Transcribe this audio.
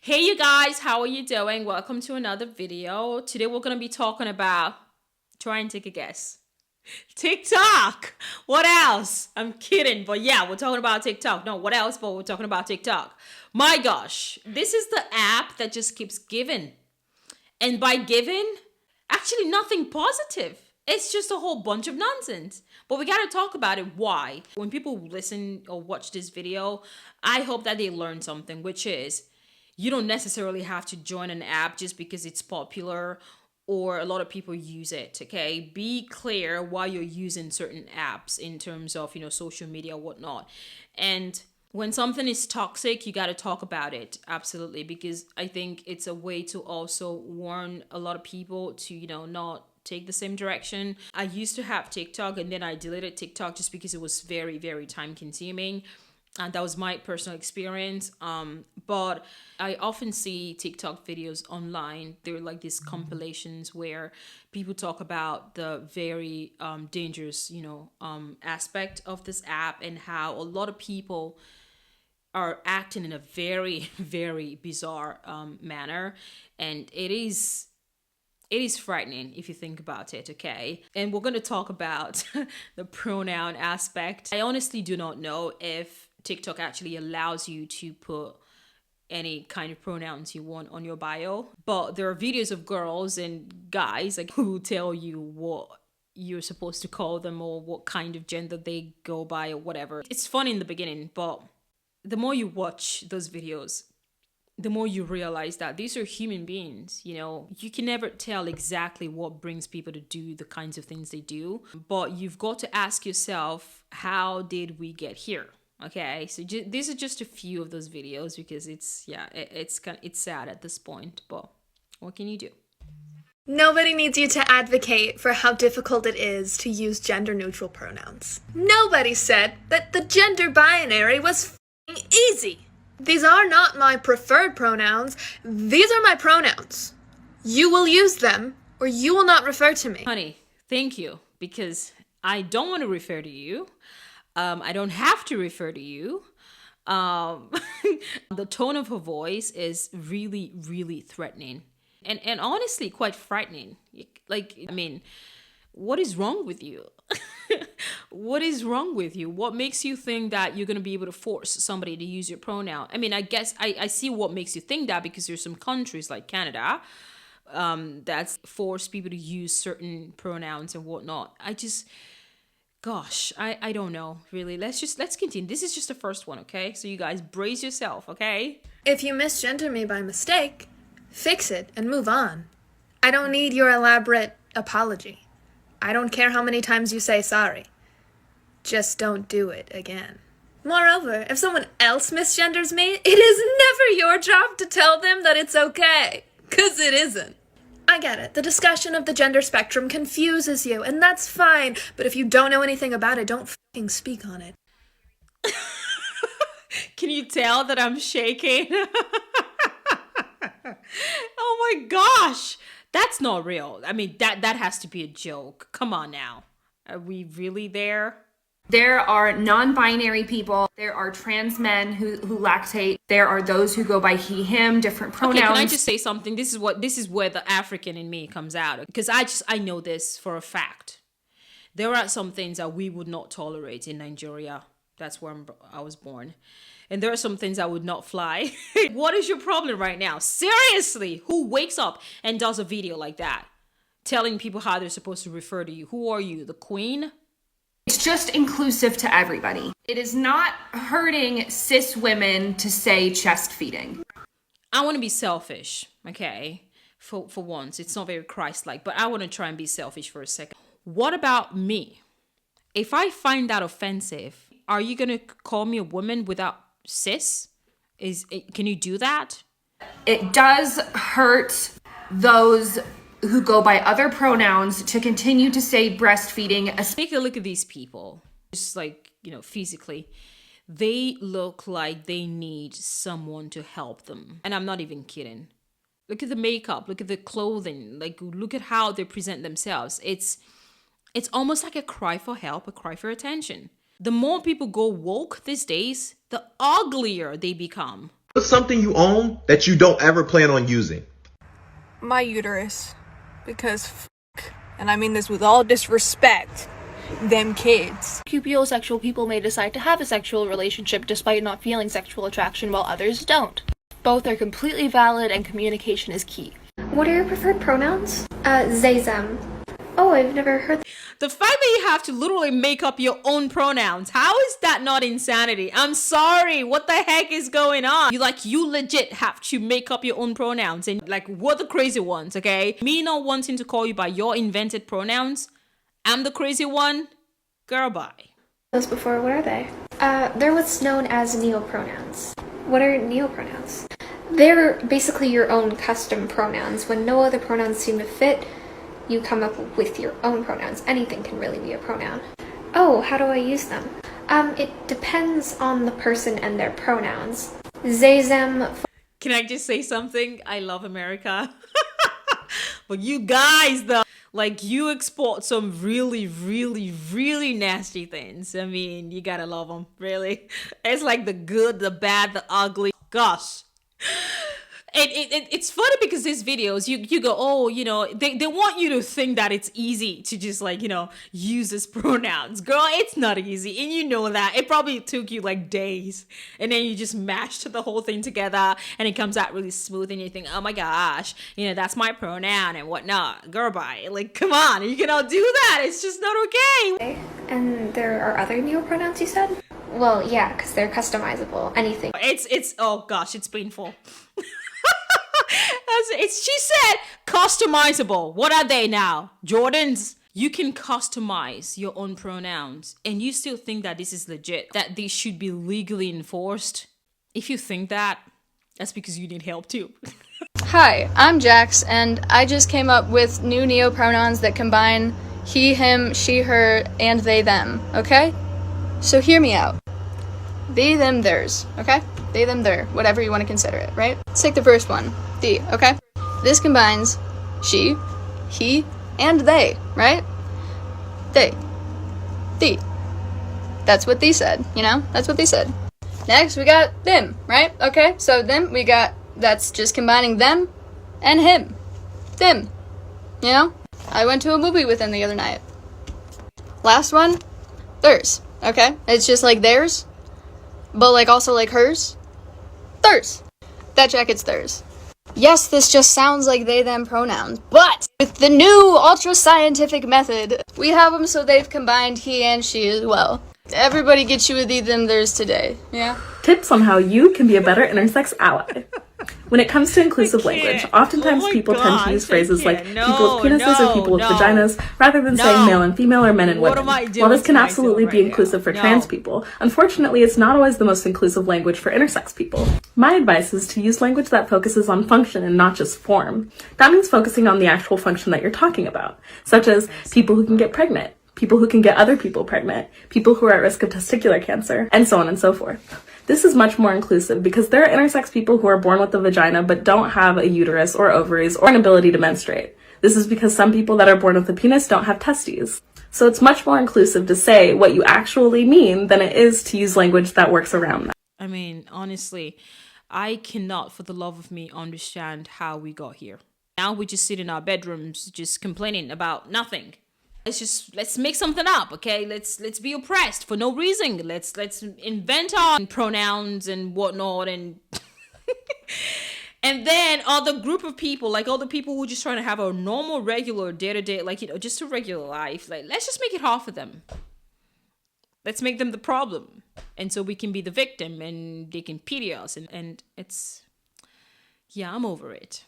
Hey you guys, how are you doing? Welcome to another video. Today we're going to be talking about, try and take a guess, TikTok. What else? I'm kidding, but yeah, we're talking about TikTok. No, what else? But we're talking about TikTok. My gosh, this is the app that just keeps giving. And by giving, actually nothing positive. It's just a whole bunch of nonsense. But we got to talk about it. Why? When people listen or watch this video, I hope that they learn something, which is you don't necessarily have to join an app just because it's popular or a lot of people use it. Okay, be clear why you're using certain apps in terms of social media, whatnot. And when something is toxic, you got to talk about it. Absolutely, because I think it's a way to also warn a lot of people to not take the same direction. I used to have TikTok and then I deleted TikTok just because it was very, very time consuming. And that was my personal experience. But I often see TikTok videos online. They're like these compilations where people talk about the very dangerous, aspect of this app and how a lot of people are acting in a very, very bizarre manner. And it is frightening if you think about it, okay? And we're going to talk about the pronoun aspect. I honestly do not know if TikTok actually allows you to put any kind of pronouns you want on your bio, but there are videos of girls and guys like who tell you what you're supposed to call them or what kind of gender they go by or whatever. It's fun in the beginning, but the more you watch those videos, the more you realize that these are human beings. You can never tell exactly what brings people to do the kinds of things they do, but you've got to ask yourself, how did we get here? Okay, so these are just a few of those videos because it's sad at this point, but what can you do? Nobody needs you to advocate for how difficult it is to use gender-neutral pronouns. Nobody said that the gender binary was f***ing easy. These are not my preferred pronouns. These are my pronouns. You will use them, or you will not refer to me. Honey, thank you, because I don't want to refer to you. I don't have to refer to you. The tone of her voice is really, really threatening. And honestly, quite frightening. What is wrong with you? What is wrong with you? What makes you think that you're going to be able to force somebody to use your pronoun? I guess I see what makes you think that, because there's some countries like Canada that's forced people to use certain pronouns and whatnot. Gosh, I don't know, really. Let's continue. This is just the first one, okay? So you guys brace yourself, okay? If you misgender me by mistake, fix it and move on. I don't need your elaborate apology. I don't care how many times you say sorry. Just don't do it again. Moreover, if someone else misgenders me, it is never your job to tell them that it's okay. 'Cause it isn't. I get it. The discussion of the gender spectrum confuses you, and that's fine. But if you don't know anything about it, don't fucking speak on it. Can you tell that I'm shaking? Oh my gosh. That's not real. That has to be a joke. Come on now. Are we really there? There are non-binary people. There are trans men who lactate. There are those who go by he, him, different pronouns. Okay, can I just say something? This is where the African in me comes out. Because I know this for a fact. There are some things that we would not tolerate in Nigeria. That's where I was born. And there are some things that would not fly. What is your problem right now? Seriously, who wakes up and does a video like that? Telling people how they're supposed to refer to you. Who are you, the queen? It's just inclusive to everybody. It is not hurting cis women to say chest feeding. I want to be selfish, okay? For once, it's not very Christ-like, but I want to try and be selfish for a second. What about me? If I find that offensive, are you going to call me a woman without cis? Can you do that? It does hurt those who go by other pronouns to continue to say breastfeeding. Take a look at these people. Just physically. They look like they need someone to help them. And I'm not even kidding. Look at the makeup. Look at the clothing. Look at how they present themselves. It's almost like a cry for help, a cry for attention. The more people go woke these days, the uglier they become. What's something you own that you don't ever plan on using? My uterus. Because and I mean this with all disrespect, them kids. Cupiosexual people may decide to have a sexual relationship despite not feeling sexual attraction while others don't. Both are completely valid and communication is key. What are your preferred pronouns? They, them. Oh, I've never heard The fact that you have to literally make up your own pronouns, how is that not insanity? I'm sorry, what the heck is going on? You legit have to make up your own pronouns, and like, we're the crazy ones, okay? Me not wanting to call you by your invented pronouns, I'm the crazy one? Girl, bye. those before. What are they? They're what's known as neopronouns. What are neopronouns? They're basically your own custom pronouns. When no other pronouns seem to fit, you come up with your own pronouns. Anything can really be a pronoun. Oh, how do I use them? It depends on the person and their pronouns. They, them. Can I just say something? I love America. But you guys, though, like, you export some really, really, really nasty things. I mean, you gotta love them, really. It's like the good, the bad, the ugly. Gosh. It's funny because these videos, you go, oh, they want you to think that it's easy to just use these pronouns. Girl, it's not easy. And you know that. It probably took you like days. And then you just mashed the whole thing together and it comes out really smooth and you think, oh my gosh, that's my pronoun and whatnot. Girl, bye. Like, come on, you cannot do that. It's just not okay. And there are other neopronouns you said? Well, yeah, because they're customizable. Anything. Oh gosh, it's painful. She said customizable. What are they now? Jordans? You can customize your own pronouns and you still think that this is legit, that this should be legally enforced. If you think that, that's because you need help too. Hi, I'm Jax, and I just came up with new neopronouns that combine he, him, she, her, and they, them, okay? So hear me out. They, them, theirs, okay? They, them, their, whatever you want to consider it, right? Let's take the first one, the, okay? This combines she, he, and they, right? They. The. That's what they said, That's what they said. Next, we got them, right? Okay, so them, that's just combining them and him. Them. I went to a movie with them the other night. Last one, theirs, okay? It's just like theirs, but also like hers. Theirs. That jacket's theirs. Yes, this just sounds like they, them pronouns, but with the new ultra-scientific method, we have them so they've combined he and she as well. Everybody gets you with the, them, theirs today, yeah? Tips on how you can be a better intersex ally. When it comes to inclusive language, oftentimes people tend to use phrases like people with penises or people with vaginas, rather than saying male and female or men and women. While this can absolutely be inclusive for trans people, unfortunately it's not always the most inclusive language for intersex people. My advice is to use language that focuses on function and not just form. That means focusing on the actual function that you're talking about, such as people who can get pregnant, people who can get other people pregnant, people who are at risk of testicular cancer, and so on and so forth. This is much more inclusive because there are intersex people who are born with a vagina but don't have a uterus or ovaries or an ability to menstruate. This is because some people that are born with a penis don't have testes. So it's much more inclusive to say what you actually mean than it is to use language that works around that. I mean, honestly, I cannot for the love of me understand how we got here. Now we just sit in our bedrooms just complaining about nothing. Let's make something up, okay? Let's be oppressed for no reason. Let's invent our pronouns and whatnot, and and then other group of people, like all the people who are just trying to have a normal, regular day-to-day, just a regular life. Like, let's just make it hard for them. Let's make them the problem, and so we can be the victim, and they can pity us, and it's, yeah, I'm over it.